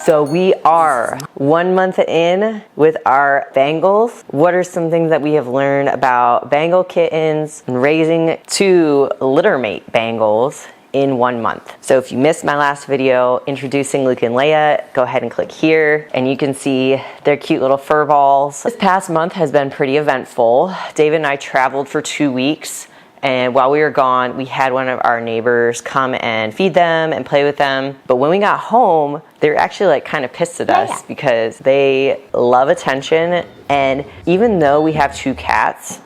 So we are 1 month in with our Bengals. What are some things that we have learned about Bengal kittens and raising 2 littermate Bengals in 1 month? So if you missed my last video introducing Luke and Leia, go ahead and click here and you can see their cute little fur balls. This past month has been pretty eventful. David and I traveled for 2 weeks. And while we were gone, we had one of our neighbors come and feed them and play with them. But when we got home, they were actually like kind of pissed at us because they love attention. And even though we have 2 cats,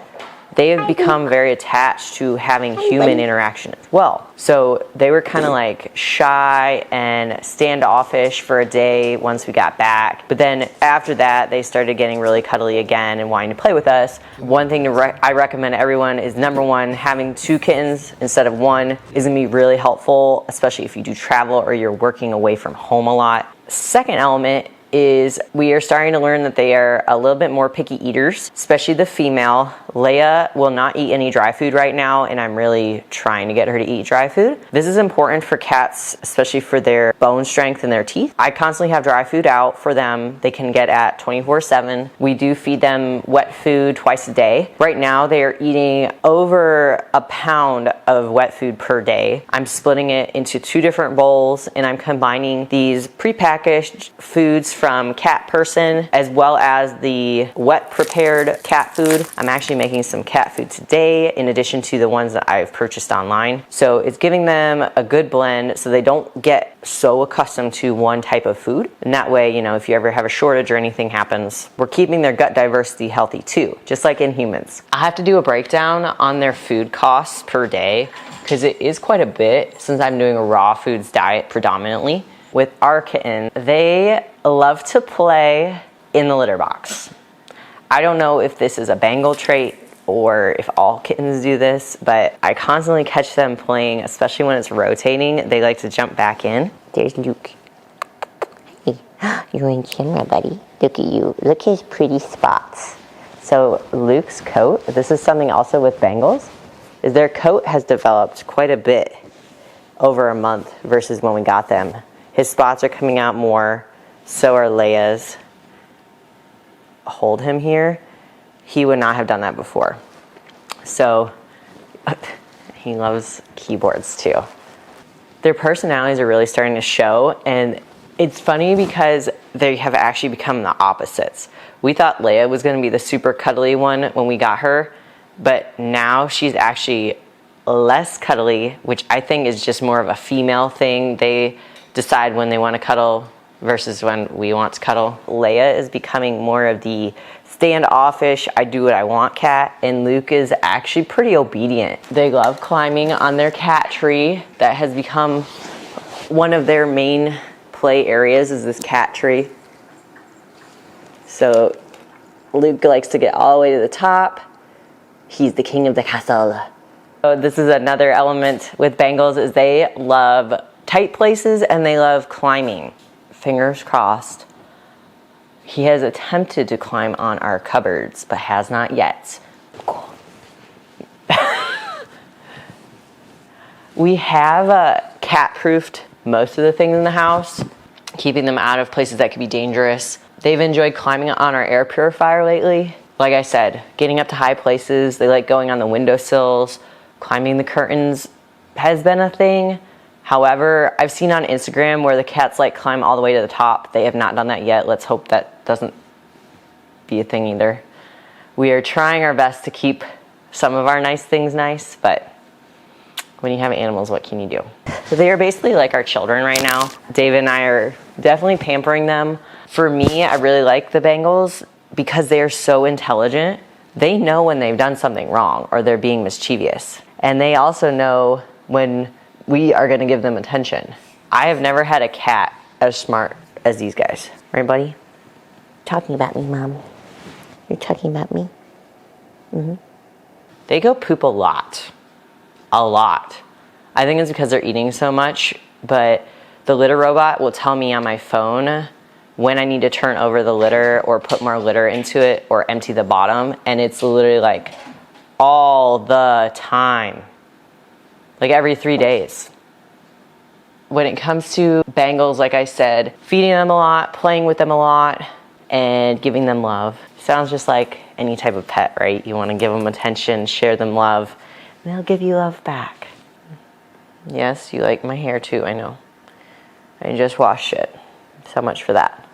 they have become very attached to having human interaction as well. So they were kind of like shy and standoffish for a day once we got back. But then after that, they started getting really cuddly again and wanting to play with us. One thing I recommend to everyone is, number 1, having 2 kittens instead of 1 is gonna be really helpful, especially if you do travel or you're working away from home a lot. Second element is we are starting to learn that they are a little bit more picky eaters, especially the female. Leia will not eat any dry food right now, and I'm really trying to get her to eat dry food. This is important for cats, especially for their bone strength and their teeth. I constantly have dry food out for them. They can get at 24/7. We do feed them wet food twice a day. Right now, they are eating over a pound of wet food per day. I'm splitting it into 2 different bowls, and I'm combining these prepackaged foods from Cat Person as well as the wet prepared cat food. I'm actually making some cat food today in addition to the ones that I've purchased online. So it's giving them a good blend so they don't get so accustomed to one type of food. And that way, you know, if you ever have a shortage or anything happens, we're keeping their gut diversity healthy too, just like in humans. I have to do a breakdown on their food costs per day because it is quite a bit since I'm doing a raw foods diet predominantly. With our kitten, they love to play in the litter box. I don't know if this is a Bengal trait or if all kittens do this, but I constantly catch them playing, especially when it's rotating. They like to jump back in. There's Luke. Hey, you're in camera, buddy. Look at you. Look at his pretty spots. So Luke's coat, this is something also with Bengals, is their coat has developed quite a bit over a month versus when we got them. His spots are coming out more, so are Leia's. Hold him here. He would not have done that before. So he loves keyboards too. Their personalities are really starting to show, and it's funny because they have actually become the opposites. We thought Leia was going to be the super cuddly one when we got her, but now she's actually less cuddly, which I think is just more of a female thing. They decide when they want to cuddle versus when we want to cuddle. Leia is becoming more of the standoffish, I do what I want cat, and Luke is actually pretty obedient. They love climbing on their cat tree. That has become one of their main play areas, is this cat tree. So Luke likes to get all the way to the top. He's the king of the castle. So this is another element with Bengals, is they love tight places and they love climbing. Fingers crossed. He has attempted to climb on our cupboards, but has not yet. We have cat-proofed most of the things in the house, keeping them out of places that could be dangerous. They've enjoyed climbing on our air purifier lately. Like I said, getting up to high places. They like going on the windowsills. Climbing the curtains has been a thing. However, I've seen on Instagram where the cats like climb all the way to the top. They have not done that yet. Let's hope that doesn't be a thing either. We are trying our best to keep some of our nice things nice, but when you have animals, what can you do? So they are basically like our children right now. David and I are definitely pampering them. For me, I really like the Bengals because they are so intelligent. They know when they've done something wrong or they're being mischievous. And they also know when we are going to give them attention. I have never had a cat as smart as these guys. Right, buddy? Talking about me, Mom. You're talking about me? Mm-hmm. They go poop a lot. A lot. I think it's because they're eating so much, but the litter robot will tell me on my phone when I need to turn over the litter or put more litter into it or empty the bottom, and it's literally like all the time. Like every 3 days. when it comes to Bengals, like I said, feeding them a lot, playing with them a lot, and giving them love. Sounds just like any type of pet, right? You want to give them attention, share them love, and they'll give you love back. Yes, you like my hair too, I know. I just washed it. So much for that.